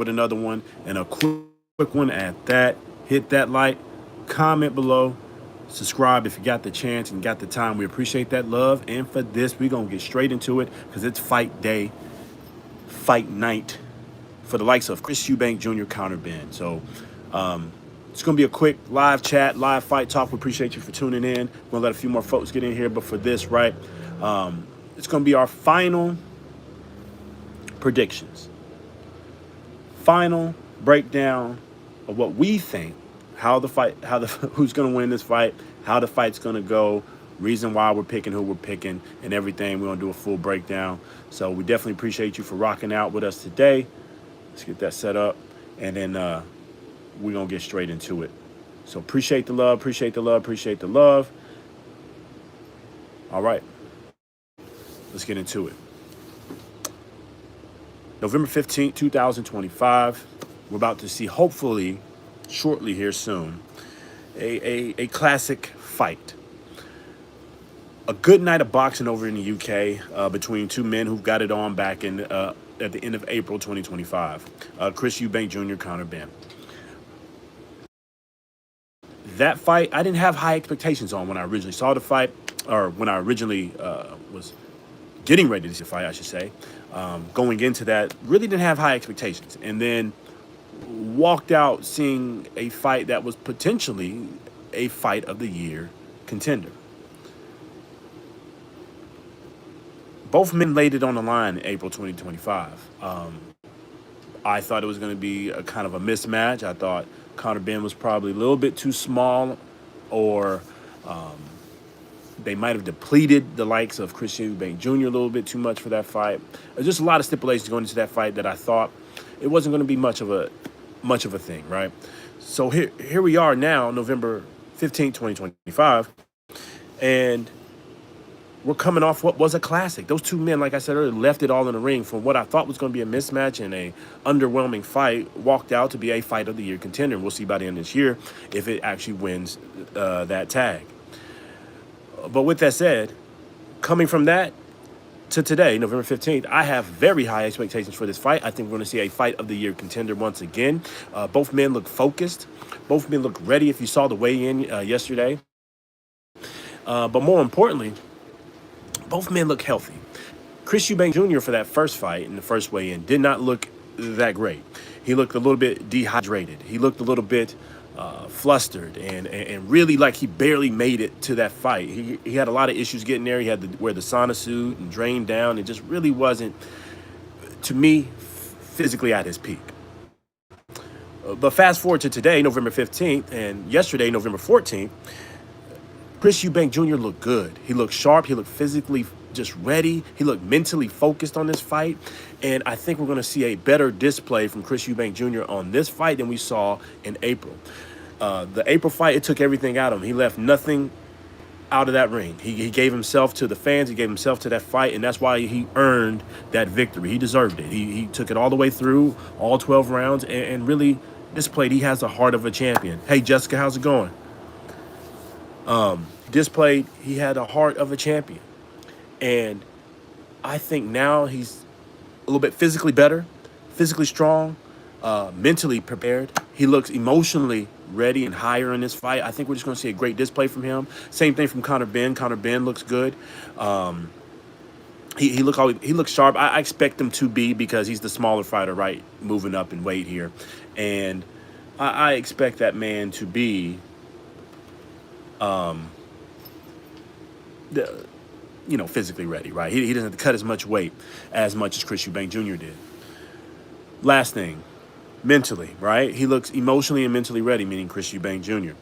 with another one, and a quick one at that. Hit that like, comment below, subscribe if you got the chance and got the time. We appreciate that love. And for this, we're going to get straight into it because it's fight day, fight night for the likes of Chris Eubank Jr., Conor Benn. So it's going to be a quick live chat, live fight talk. We appreciate you for tuning in. We're going to let a few more folks get in here. But for this, right, it's going to be our final predictions. Final breakdown of what we think, who's going to win this fight, how the fight's going to go, reason why we're picking who we're picking, and everything. We're going to do a full breakdown. So we definitely appreciate you for rocking out with us today. Let's get that set up, and then we're going to get straight into it. So appreciate the love, appreciate the love, appreciate the love. All right, let's get into it. November 15th, 2025. We're about to see, hopefully, shortly here soon, a classic fight. A good night of boxing over in the UK between two men who've got it on back in at the end of April 2025. Chris Eubank Jr., Conor Benn. That fight, I didn't have high expectations on when I originally saw the fight, or when I originally was getting ready to see the fight, I should say. Going into that, really didn't have high expectations. And then walked out seeing a fight that was potentially a fight of the year contender. Both men laid it on the line in April 2025. I thought it was going to be a kind of a mismatch. I thought Conor Benn was probably a little bit too small, or they might have depleted the likes of Chris Eubank Jr. a little bit too much for that fight. There's just a lot of stipulations going into that fight that I thought it wasn't going to be much of a thing, right? So here we are now, November 15th, 2025, and we're coming off what was a classic. Those two men, like I said earlier, left it all in the ring from what I thought was going to be a mismatch and a underwhelming fight, walked out to be a fight of the year contender. We'll see by the end of this year if it actually wins that tag. But with that said, coming from that to today, November 15th, I have very high expectations for this fight. I think we're going to see a fight of the year contender once again. Both men look focused. Both men look ready if you saw the weigh-in yesterday. But more importantly, both men look healthy. Chris Eubank Jr. for that first fight in the first weigh-in did not look that great. He looked a little bit dehydrated. He looked a little bit flustered and really like he barely made it to that fight. He had a lot of issues getting there. He had to wear the sauna suit and drain down. It just really wasn't, to me, physically at his peak. But fast forward to today, November 15th, and yesterday, November 14th, Chris Eubank Jr. looked good. He looked sharp. He looked physically just ready. He looked mentally focused on this fight. And I think we're going to see a better display from Chris Eubank Jr. on this fight than we saw in April. The April fight, it took everything out of him. He left nothing out of that ring. He gave himself to the fans. He gave himself to that fight, and that's why he earned that victory. He deserved it. He took it all the way through, all 12 rounds, and really displayed he has the heart of a champion. Hey, Jessica, how's it going? Displayed he had the heart of a champion. And I think now he's a little bit physically better, physically strong, mentally prepared. He looks emotionally ready and higher in this fight. I think we're just going to see a great display from him. Same thing from Conor Benn. Conor Benn looks good. He looks sharp. I expect him to be, because he's the smaller fighter, right, moving up in weight here. And I expect that man to be physically ready, right? He doesn't have to cut as much weight as much as Chris Eubank Jr. did. Last thing, mentally, right? He looks emotionally and mentally ready, meaning Chris Eubank Jr.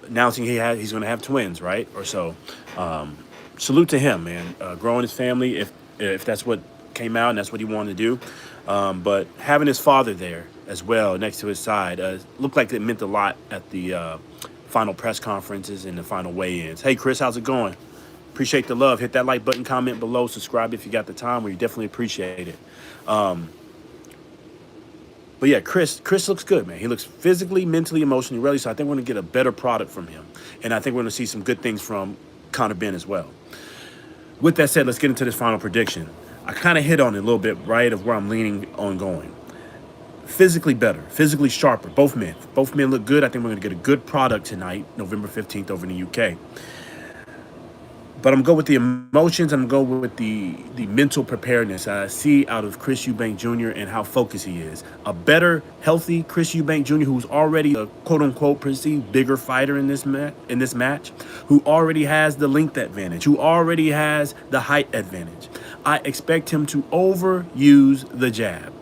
Announcing he's going to have twins, right? Or so. Salute to him, man. Growing his family, if that's what came out and that's what he wanted to do. But having his father there as well next to his side looked like it meant a lot at the final press conferences and the final weigh-ins. Hey, Chris, how's it going? Appreciate the love. Hit that like button, comment below, subscribe if you got the time. We definitely appreciate it. But yeah, Chris looks good, man. He looks physically, mentally, emotionally ready. So I think we're going to get a better product from him. And I think we're going to see some good things from Conor Benn as well. With that said, let's get into this final prediction. I kind of hit on it a little bit, right, of where I'm leaning on going. physically better, physically sharper. Both men. Both men look good. I think we're going to get a good product tonight, November 15th, over in the UK. But I'm going to go with the emotions. I'm going to go with the mental preparedness I see out of Chris Eubank Jr. and how focused he is. A better, healthy Chris Eubank Jr. who's already a quote unquote perceived bigger fighter in this match, who already has the length advantage, who already has the height advantage. I expect him to overuse the jab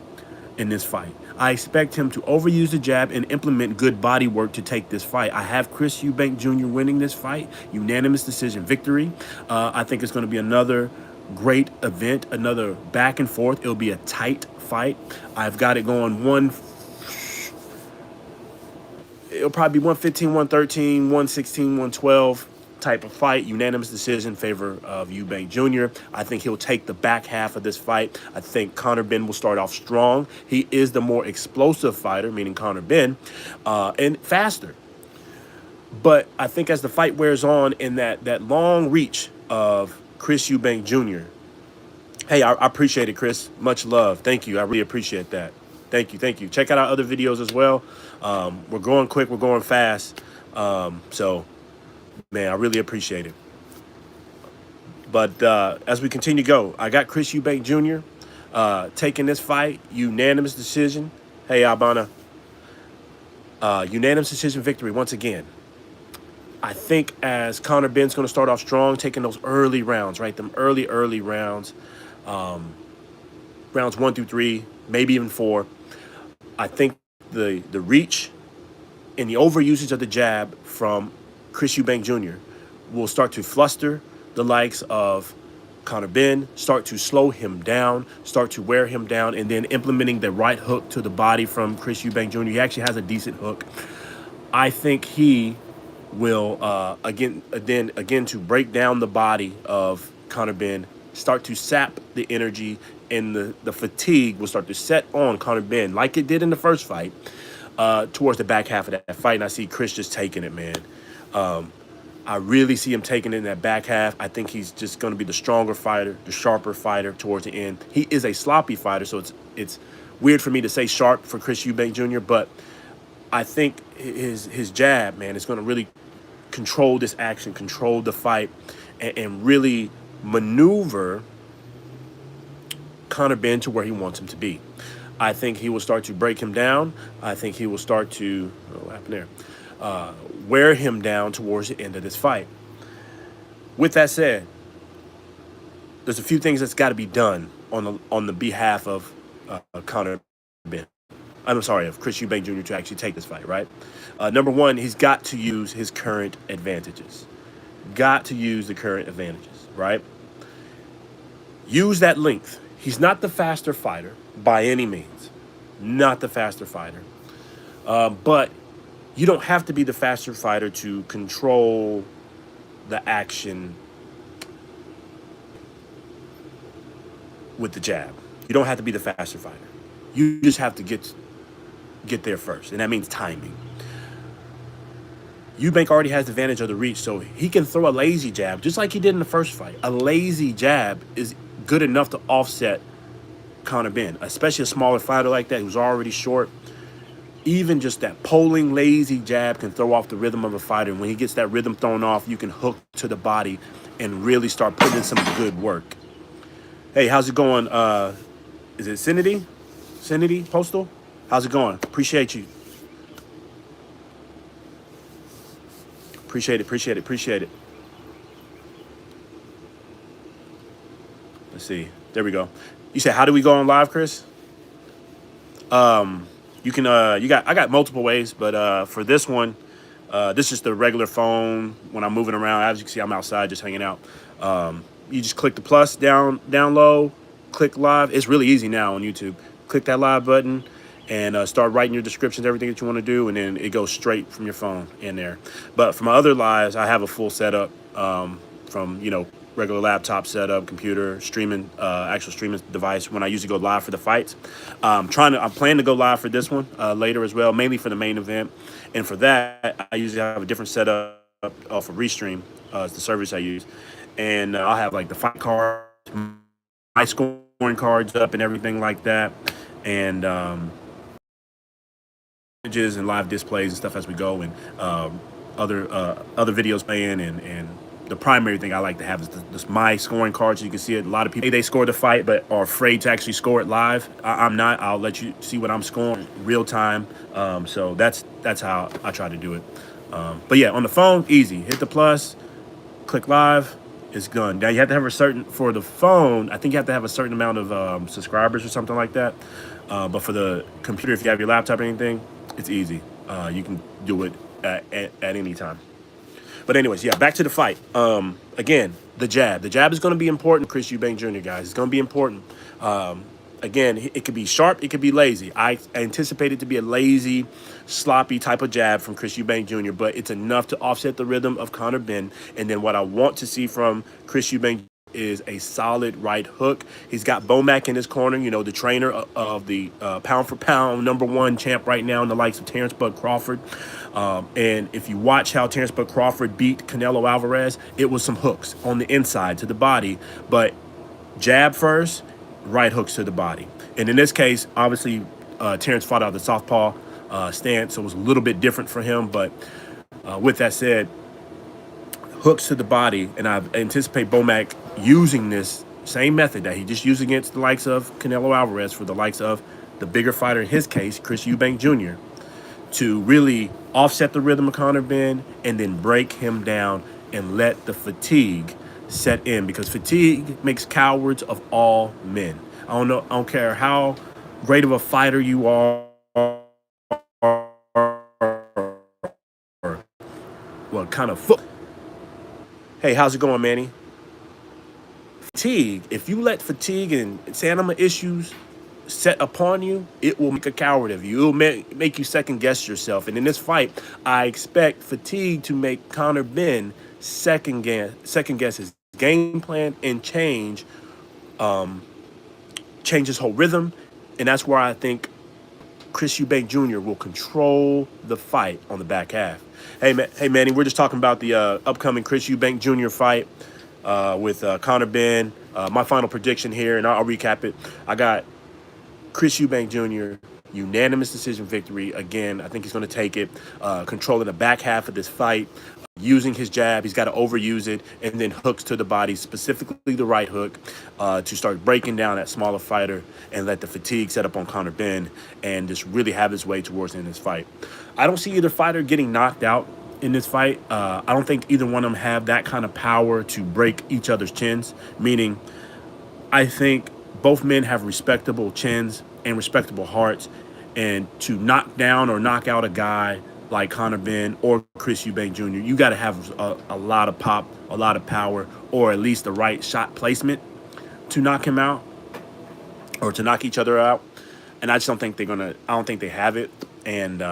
in this fight. I expect him to overuse the jab and implement good body work to take this fight. I have Chris Eubank Jr. winning this fight, unanimous decision victory. I think it's going to be another great event, another back and forth. It'll be a tight fight. I've got it going it'll probably be 115, 113, 116, 112 type of fight, unanimous decision in favor of Eubank Jr. I think he'll take the back half of this fight. I think Conor Benn will start off strong. He is the more explosive fighter, meaning Conor Benn, and faster. But I think as the fight wears on in that long reach of Chris Eubank Jr., hey, I appreciate it, Chris. Much love. Thank you. I really appreciate that. Thank you. Thank you. Check out our other videos as well. We're going quick. We're going fast. So, man, I really appreciate it. But as we continue to go, I got Chris Eubank Jr. Taking this fight, unanimous decision. Hey, Albana. Unanimous decision victory once again. I think as Conor Benn's going to start off strong, taking those early rounds, right? Them early rounds, rounds 1 through 3, maybe even 4. I think the reach and the overusage of the jab from Chris Eubank Jr. will start to fluster the likes of Conor Benn, start to slow him down, start to wear him down, and then implementing the right hook to the body from Chris Eubank Jr. He actually has a decent hook. I think he will again to break down the body of Conor Benn, start to sap the energy, and the fatigue will start to set on Conor Benn like it did in the first fight towards the back half of that fight. And I see Chris just taking it, man. I really see him taking it in that back half. I think he's just going to be the stronger fighter, the sharper fighter towards the end. He is a sloppy fighter, so it's weird for me to say sharp for Chris Eubank Jr., but I think his jab, man, is going to really control this action, control the fight, and really maneuver Conor Benn to where he wants him to be. I think he will start to break him down. I think he will start to, what happened there? Wear him down towards the end of this fight. With that said, there's a few things that's got to be done on the behalf of Conor Benn. I'm sorry, of Chris Eubank Jr. to actually take this fight, right? Number one, he's got to use his current advantages. Got to use the current advantages, right? Use that length. He's not the faster fighter by any means. Not the faster fighter. But you don't have to be the faster fighter to control the action with the jab. You don't have to be the faster fighter. You just have to get there first, and that means timing. Eubank already has the advantage of the reach, so he can throw a lazy jab, just like he did in the first fight. A lazy jab is good enough to offset Conor Benn, especially a smaller fighter like that who's already short. Even just that polling, lazy jab can throw off the rhythm of a fighter. And when he gets that rhythm thrown off, you can hook to the body and really start putting in some good work. Hey, how's it going? Is it Cindy? Cindy Postal? How's it going? Appreciate you. Appreciate it. Let's see. There we go. You said, how do we go on live, Chris? You can I got multiple ways, but for this one, this is the regular phone when I'm moving around. As you can see, I'm outside just hanging out. You just click the plus down low, click live. It's really easy now on YouTube. Click that live button and start writing your descriptions, everything that you want to do, and then it goes straight from your phone in there. But for my other lives, I have a full setup from, regular laptop setup, computer, streaming, actual streaming device when I usually go live for the fights. I'm planning to go live for this one later as well, mainly for the main event. And for that, I usually have a different setup for Restream, it's the service I use. And I'll have like the fight cards, my scoring cards up and everything like that. And images and live displays and stuff as we go, and other videos playing, and the primary thing I like to have is this my scoring cards. So you can see it. A lot of people, they score the fight but are afraid to actually score it live. I'm not. I'll let you see what I'm scoring real time. So that's how I try to do it. But yeah, on the phone, easy. Hit the plus, click live, it's done. Now you have to have a certain, for the phone, I think you have to have a certain amount of subscribers or something like that. But for the computer, if you have your laptop or anything, it's easy. You can do it at any time. But anyways, yeah, back to the fight. Again, the jab. The jab is going to be important, Chris Eubank Jr., guys. It's going to be important. Again, it could be sharp, it could be lazy. I anticipate it to be a lazy, sloppy type of jab from Chris Eubank Jr., but it's enough to offset the rhythm of Conor Benn. And then what I want to see from Chris Eubank is a solid right hook. He's got Bomac in his corner, you know, the trainer of the pound for pound #1 champ right now in the likes of Terrence Bud Crawford. And if you watch how Terrence Bud Crawford beat Canelo Alvarez, it was some hooks on the inside to the body, but jab first, right hooks to the body. And in this case, obviously, Terrence fought out the southpaw stance, so it was a little bit different for him. But with that said, hooks to the body, and I anticipate Bomac using this same method that he just used against the likes of Canelo Alvarez for the likes of the bigger fighter in his case, Chris Eubank Jr., to really offset the rhythm of Conor Benn and then break him down and let the fatigue set in, because fatigue makes cowards of all men. I don't care how great of a fighter you are, what kind of foot. Hey, how's it going, Manny? Fatigue. If you let fatigue and stamina issues set upon you, it will make a coward of you. It will make you second guess yourself. And in this fight, I expect fatigue to make Conor Benn second guess his game plan and change his whole rhythm. And that's where I think Chris Eubank Jr. will control the fight on the back half. Hey, Manny, we're just talking about the upcoming Chris Eubank Jr. fight with Conor Benn. My final prediction here, and I'll recap it. I got Chris Eubank Jr., unanimous decision victory. Again, I think he's going to take it, controlling the back half of this fight, using his jab. He's got to overuse it, and then hooks to the body, specifically the right hook, to start breaking down that smaller fighter and let the fatigue set up on Conor Benn and just really have his way towards the end of this fight. I don't see either fighter getting knocked out in this fight. I don't think either one of them have that kind of power to break each other's chins, meaning I think both men have respectable chins and respectable hearts, and to knock down or knock out a guy like Conor Benn or Chris Eubank Jr., you got to have a lot of pop, a lot of power, or at least the right shot placement to knock him out or to knock each other out. And I just don't think I don't think they have it. And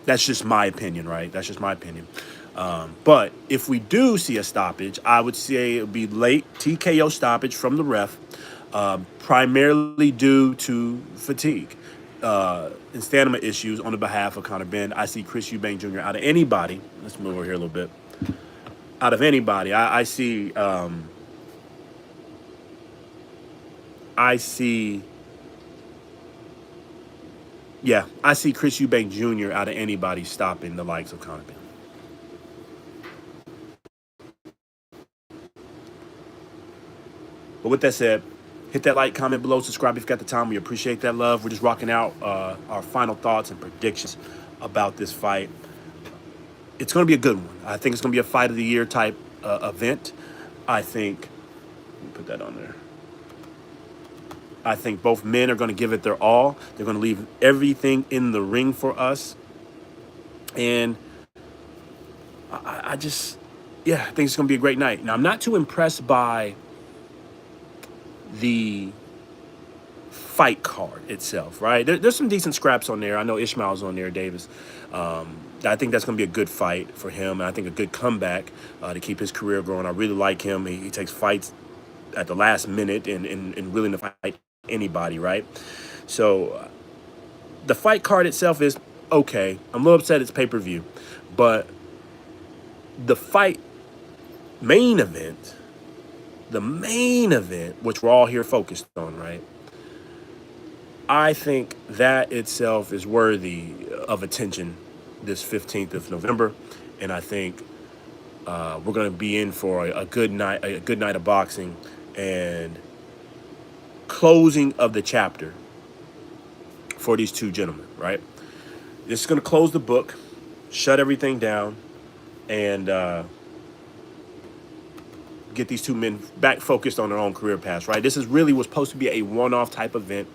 that's just my opinion, right? That's just my opinion. But if we do see a stoppage, I would say it would be late TKO stoppage from the ref, primarily due to fatigue and stamina issues on the behalf of Conor Benn. I see Chris Eubank Jr. out of anybody. Let's move over here a little bit. Out of anybody, I see Chris Eubank Jr. out of anybody stopping the likes of Conor Benn. But with that said, hit that like, comment below, subscribe if you got the time. We appreciate that love. We're just rocking out our final thoughts and predictions about this fight. It's going to be a good one. I think it's going to be a fight of the year type event. I think, let me put that on there. I think both men are going to give it their all. They're going to leave everything in the ring for us. And I think it's going to be a great night. Now, I'm not too impressed by the fight card itself, right? There's some decent scraps on there. I know Ishmael's on there, Davis. I think that's going to be a good fight for him, and I think a good comeback to keep his career going. I really like him. He takes fights at the last minute and willing to fight anybody, right? So the fight card itself is okay. I'm a little upset it's pay-per-view, but the main event, which we're all here focused on, right? I think that itself is worthy of attention this 15th of November, and I think we're going to be in for a good night of boxing and closing of the chapter for these two gentlemen. Right, this is going to close the book, shut everything down, and get these two men back focused on their own career paths, right? This is really was supposed to be a one-off type event,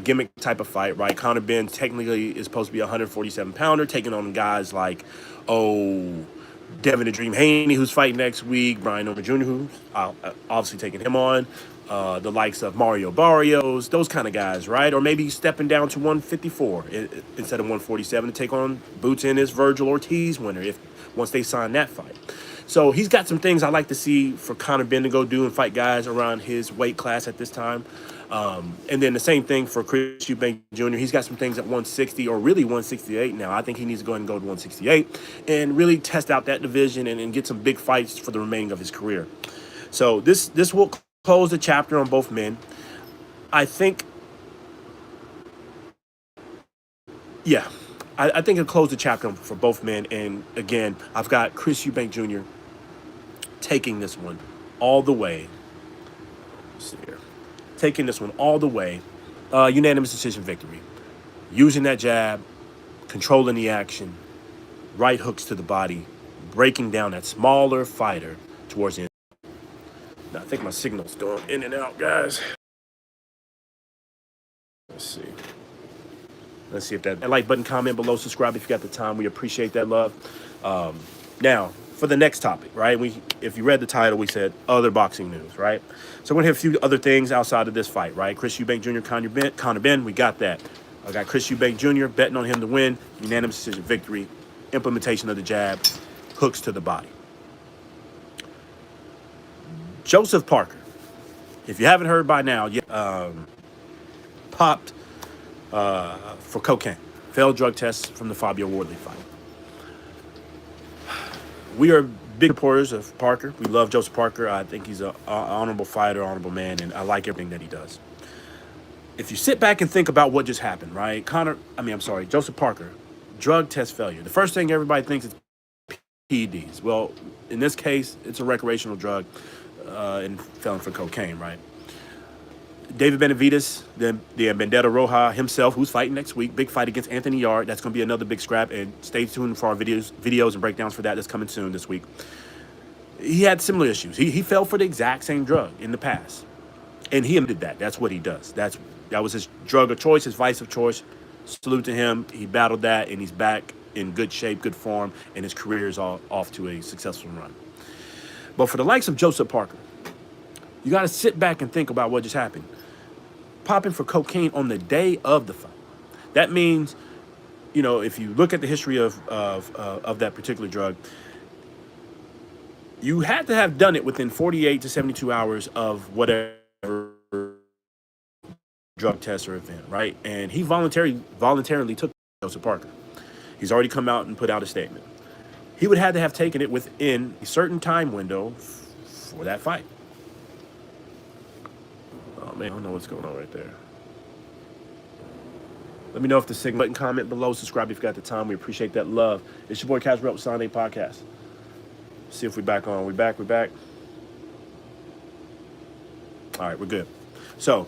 gimmick type of fight, right? Conor Benn technically is supposed to be a 147-pounder, taking on guys like, Devin the Dream Haney, who's fighting next week, Brian Norman Jr., who's obviously taking him on, the likes of Mario Barrios, those kind of guys, right? Or maybe stepping down to 154 instead of 147 to take on Boots Ennis, Virgil Ortiz winner once they sign that fight. So he's got some things I like to see for Conor Benn to go do and fight guys around his weight class at this time. And then the same thing for Chris Eubank Jr. He's got some things at 160 or really 168 now. I think he needs to go ahead and go to 168 and really test out that division and get some big fights for the remaining of his career. So this will close the chapter on both men. I think, I think it'll close the chapter for both men. And again, I've got Chris Eubank Jr. taking this one all the way. Let's see here. Taking this one all the way. Unanimous decision victory. Using that jab, controlling the action, right hooks to the body, breaking down that smaller fighter towards the end. Now, I think my signal's going in and out, guys. Let's see. Let's see if that like button, comment below, subscribe if you got the time. We appreciate that love. Now, for the next topic, right? If you read the title, we said other boxing news, right? So we're going to have a few other things outside of this fight, right? Chris Eubank Jr., Conor Benn, we got that. I got Chris Eubank Jr. betting on him to win, unanimous decision victory, implementation of the jab, hooks to the body. Joseph Parker, if you haven't heard by now, popped for cocaine. Failed drug tests from the Fabio Wardley fight. We are big supporters of Parker. We love Joseph Parker. I think he's an honorable fighter, honorable man, and I like everything that he does. If you sit back and think about what just happened, right? Joseph Parker, drug test failure. The first thing everybody thinks is PEDs. Well, in this case, it's a recreational drug and failing for cocaine, right? David Benavidez, the Vendetta Roja himself, who's fighting next week. Big fight against Anthony Yard. That's going to be another big scrap. And stay tuned for our videos and breakdowns for that. That's coming soon this week. He had similar issues. He fell for the exact same drug in the past. And he admitted that. That's what he does. That was his drug of choice, his vice of choice. Salute to him. He battled that, and he's back in good shape, good form, and his career is all off to a successful run. But for the likes of Joseph Parker, you got to sit back and think about what just happened. Popping for cocaine on the day of the fight. That means, if you look at the history of that particular drug, you had to have done it within 48 to 72 hours of whatever drug test or event, right? And he voluntarily took Joseph Parker. He's already come out and put out a statement. He would have to have taken it within a certain time window for that fight. Oh, man, I don't know what's going on right there. Let me know if the signal button, comment below, subscribe if you got the time. We appreciate that love. It's your boy Cash Rep with Sunday Podcast. See if we're back on. We're back. All right, we're good. So,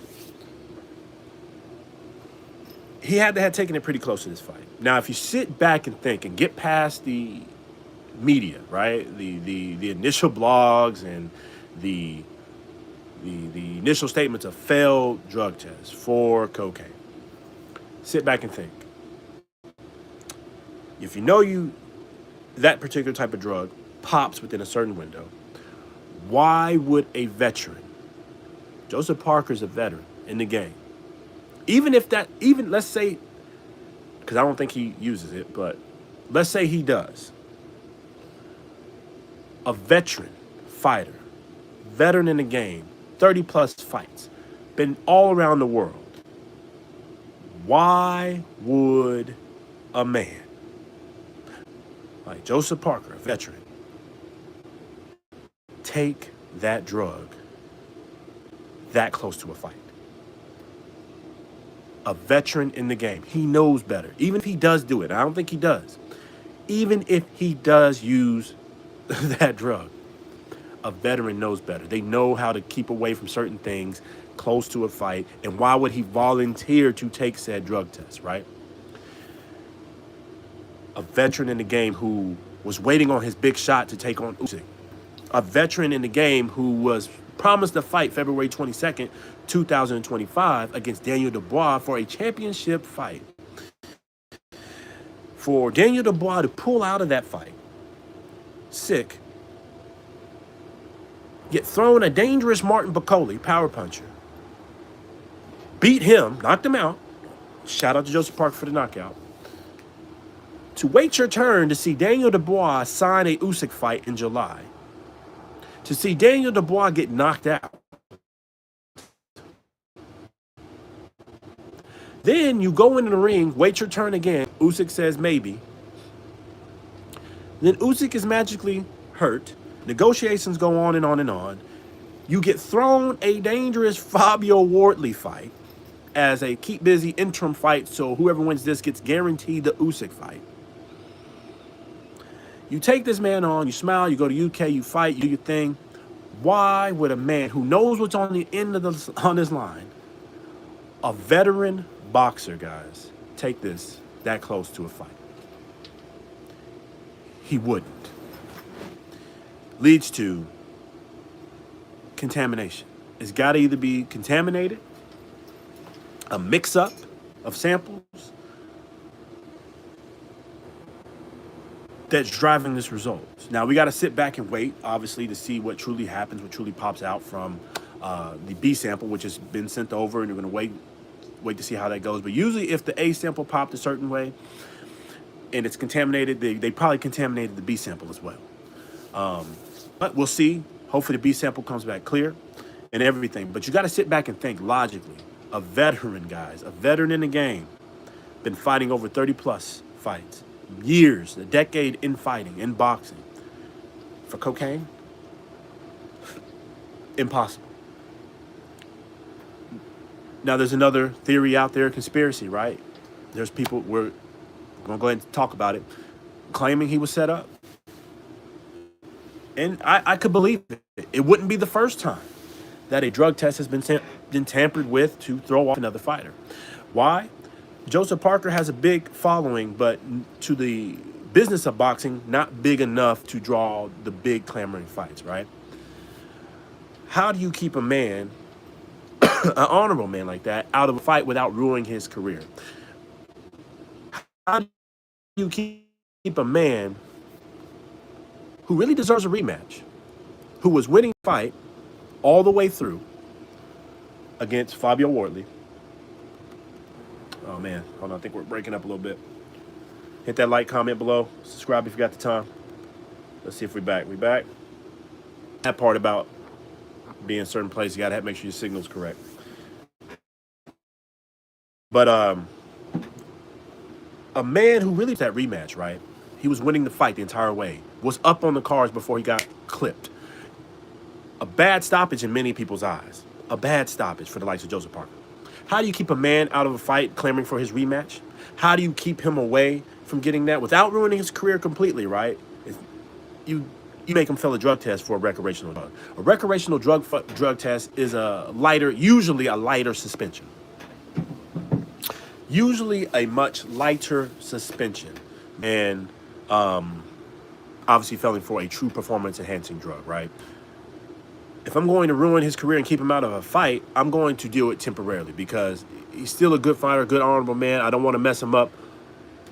he had to have taken it pretty close to this fight. Now, if you sit back and think and get past the media, right? The initial blogs and the initial statements of failed drug tests for cocaine. Sit back and think. If you know that particular type of drug pops within a certain window, why would a veteran, Joseph Parker's a veteran in the game, let's say, because I don't think he uses it, but let's say he does, a veteran fighter, veteran in the game, 30 plus fights, been all around the world. Why would a man like Joseph Parker, a veteran, take that drug that close to a fight? A veteran in the game. He knows better. Even if he does do it, I don't think he does. Even if he does use that drug, a veteran knows better. They know how to keep away from certain things close to a fight. And why would he volunteer to take said drug test, right? A veteran in the game who was waiting on his big shot to take on Usyk. A veteran in the game who was promised a fight February 22nd, 2025 against Daniel Dubois for a championship fight. For Daniel Dubois to pull out of that fight, sick, get thrown a dangerous Martin Bacoli, power puncher, beat him, knocked him out, shout out to Joseph Parker for the knockout, to wait your turn to see Daniel Dubois sign a Usyk fight in July, to see Daniel Dubois get knocked out. Then you go into the ring, wait your turn again, Usyk says maybe. Then Usyk is magically hurt. Negotiations go on and on and on. You get thrown a dangerous Fabio Wardley fight as a keep busy interim fight, so whoever wins this gets guaranteed the Usyk fight. You take this man on, you smile, you go to UK, you fight, you do your thing. Why would a man who knows what's on the end of on his line, a veteran boxer, guys, take this that close to a fight? He wouldn't. Leads to contamination. It's got to either be contaminated, a mix-up of samples that's driving this result. Now, we got to sit back and wait, obviously, to see what truly happens, what truly pops out from the B sample, which has been sent over, and we're going to wait to see how that goes. But usually if the A sample popped a certain way and it's contaminated, they probably contaminated the B sample as well. But we'll see. Hopefully the B sample comes back clear and everything. But you got to sit back and think logically. A veteran, guys, a veteran in the game, been fighting over 30-plus fights, years, a decade in fighting, in boxing. For cocaine? Impossible. Now, there's another theory out there, conspiracy, right? There's people, we're going to go ahead and talk about it, claiming he was set up. And I could believe it. It wouldn't be the first time that a drug test has been tampered with to throw off another fighter. Why? Joseph Parker has a big following, but to the business of boxing, not big enough to draw the big clamoring fights, right? How do you keep a man, an honorable man like that, out of a fight without ruining his career? How do you keep a man who really deserves a rematch, who was winning the fight all the way through against Fabio Wardley? Oh, man. Hold on. I think we're breaking up a little bit. Hit that like, comment below. Subscribe if you got the time. Let's see if we're back. We back? That part about being in a certain place, you got to make sure your signal's correct. But a man who really that rematch, right? He was winning the fight the entire way. Was up on the cards before he got clipped. A bad stoppage in many people's eyes. A bad stoppage for the likes of Joseph Parker. How do you keep a man out of a fight clamoring for his rematch? How do you keep him away from getting that without ruining his career completely, right? You make him fail a drug test for a recreational drug. A recreational drug test is usually a lighter suspension. Usually a much lighter suspension. And obviously failing for a true performance-enhancing drug, right? If I'm going to ruin his career and keep him out of a fight, I'm going to do it temporarily because he's still a good fighter, good honorable man. I don't want to mess him up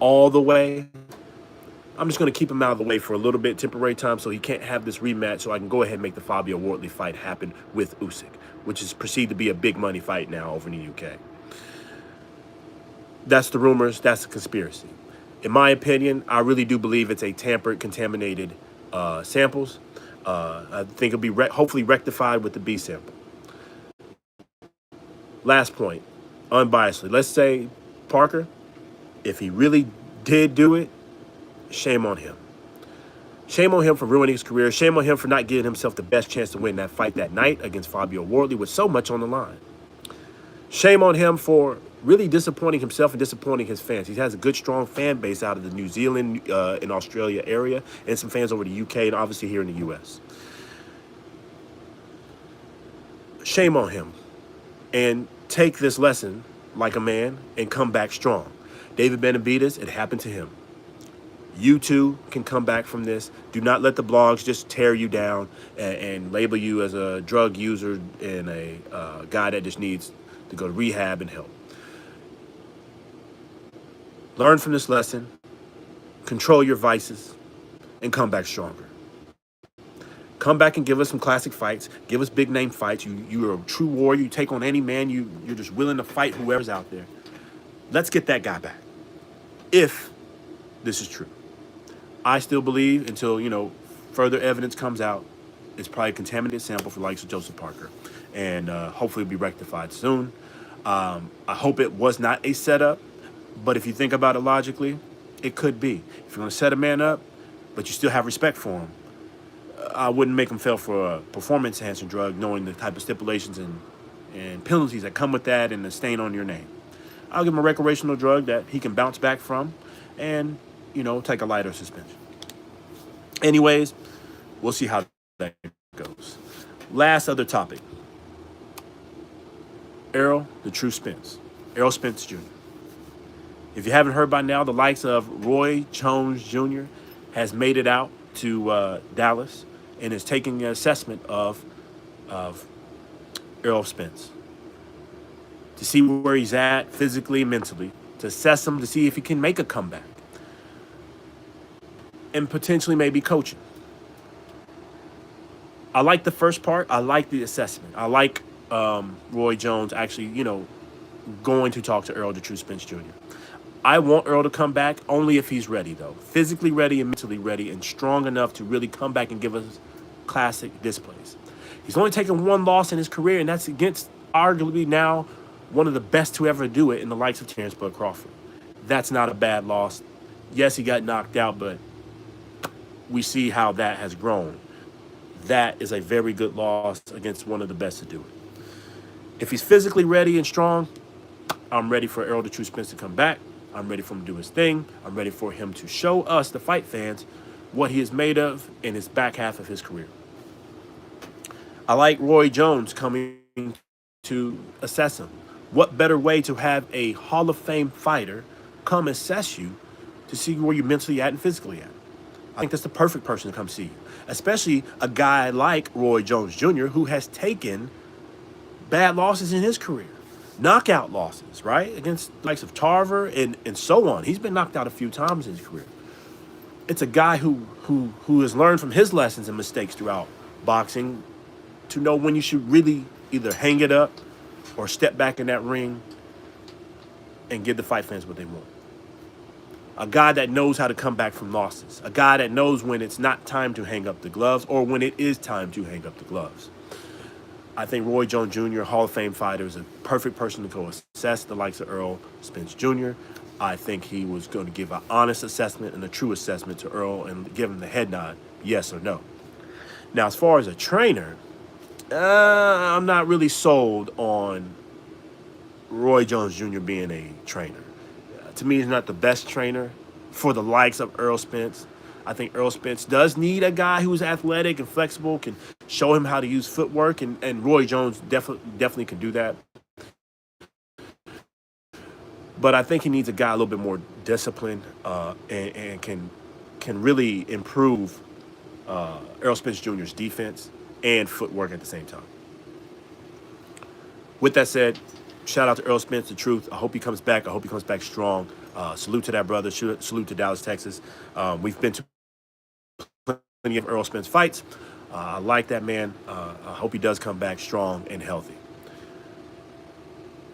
all the way. I'm just going to keep him out of the way for a little bit, temporary time, so he can't have this rematch, so I can go ahead and make the Fabio Wardley fight happen with Usyk, which is perceived to be a big money fight now over in the UK. That's the rumors. That's the conspiracy. In my opinion, I really do believe it's a tampered, contaminated samples. I think it'll be hopefully rectified with the B sample. Last point, unbiasedly. Let's say Parker, if he really did do it, shame on him. Shame on him for ruining his career. Shame on him for not giving himself the best chance to win that fight that night against Fabio Wardley with so much on the line. Shame on him for really disappointing himself and disappointing his fans. He has a good, strong fan base out of the New Zealand and Australia area, and some fans over the UK and obviously here in the US. Shame on him. And take this lesson like a man and come back strong. David Benavidez, it happened to him. You too can come back from this. Do not let the blogs just tear you down and label you as a drug user and a guy that just needs to go to rehab and help. Learn from this lesson, control your vices, and come back stronger. Come back and give us some classic fights. Give us big name fights. You're a true warrior. You take on any man. You're just willing to fight whoever's out there. Let's get that guy back. If this is true. I still believe until, further evidence comes out, it's probably a contaminated sample for the likes of Joseph Parker. And hopefully it'll be rectified soon. I hope it was not a setup. But if you think about it logically, it could be. If you're going to set a man up, but you still have respect for him, I wouldn't make him fail for a performance-enhancing drug, knowing the type of stipulations and penalties that come with that and the stain on your name. I'll give him a recreational drug that he can bounce back from and, take a lighter suspension. Anyways, we'll see how that goes. Last other topic. Errol, the true Spence. Errol Spence Jr. If you haven't heard by now, the likes of Roy Jones Jr. has made it out to Dallas and is taking an assessment of Errol Spence to see where he's at physically and mentally, to assess him, to see if he can make a comeback, and potentially maybe coaching. I like the first part. I like the assessment. I like Roy Jones actually, going to talk to Errol the True Spence Jr. I want Errol to come back only if he's ready, though. Physically ready and mentally ready and strong enough to really come back and give us classic displays. He's only taken one loss in his career, and that's against arguably now one of the best to ever do it in the likes of Terrence Bud Crawford. That's not a bad loss. Yes, he got knocked out, but we see how that has grown. That is a very good loss against one of the best to do it. If he's physically ready and strong, I'm ready for Errol the True Spence to come back. I'm ready for him to do his thing. I'm ready for him to show us, the fight fans, what he is made of in his back half of his career. I like Roy Jones coming to assess him. What better way to have a Hall of Fame fighter come assess you to see where you're mentally at and physically at? I think that's the perfect person to come see you, especially a guy like Roy Jones Jr., who has taken bad losses in his career. Knockout losses, right? Against the likes of Tarver and so on. He's been knocked out a few times in his career. It's a guy who has learned from his lessons and mistakes throughout boxing to know when you should really either hang it up or step back in that ring and give the fight fans what they want. A guy that knows how to come back from losses. A guy that knows when it's not time to hang up the gloves or when it is time to hang up the gloves. I think Roy Jones Jr., Hall of Fame fighter, is a perfect person to go assess the likes of Errol Spence Jr. I think he was going to give an honest assessment and a true assessment to Errol and give him the head nod, yes or no. Now, as far as a trainer, I'm not really sold on Roy Jones Jr. being a trainer. To me, he's not the best trainer for the likes of Errol Spence. I think Errol Spence does need a guy who's athletic and flexible, can show him how to use footwork, and Roy Jones definitely can do that. But I think he needs a guy a little bit more disciplined and can really improve Errol Spence Jr.'s defense and footwork at the same time. With that said, shout out to Errol Spence, the truth. I hope he comes back. I hope he comes back strong. Salute to that brother. Salute to Dallas, Texas. We've been to plenty of Errol Spence fights. I like that man. I hope he does come back strong and healthy.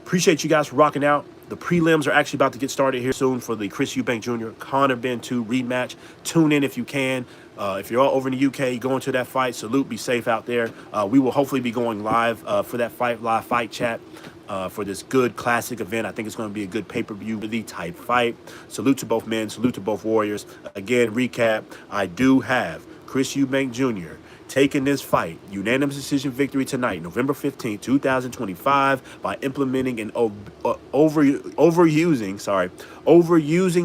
Appreciate you guys for rocking out. The prelims are actually about to get started here soon for the Chris Eubank Jr. Conor Benn 2 rematch. Tune in if you can. If you're all over in the UK, go into that fight. Salute, be safe out there. We will hopefully be going live for that fight, live fight chat for this good classic event. I think it's going to be a good pay-per-view really type fight. Salute to both men. Salute to both warriors. Again, recap, I do have Chris Eubank Jr. taking this fight, unanimous decision victory tonight, November 15th, 2025, by implementing and overusing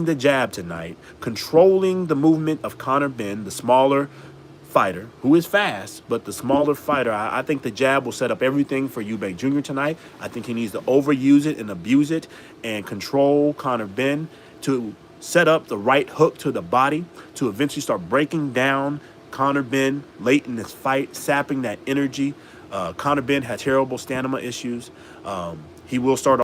the jab tonight, controlling the movement of Conor Benn, the smaller fighter, who is fast, but the smaller fighter. I think the jab will set up everything for Eubank Jr. tonight. I think he needs to overuse it and abuse it and control Conor Benn to set up the right hook to the body to eventually start breaking down Conor Benn late in this fight, sapping that energy. Conor Benn had terrible stamina issues. He will start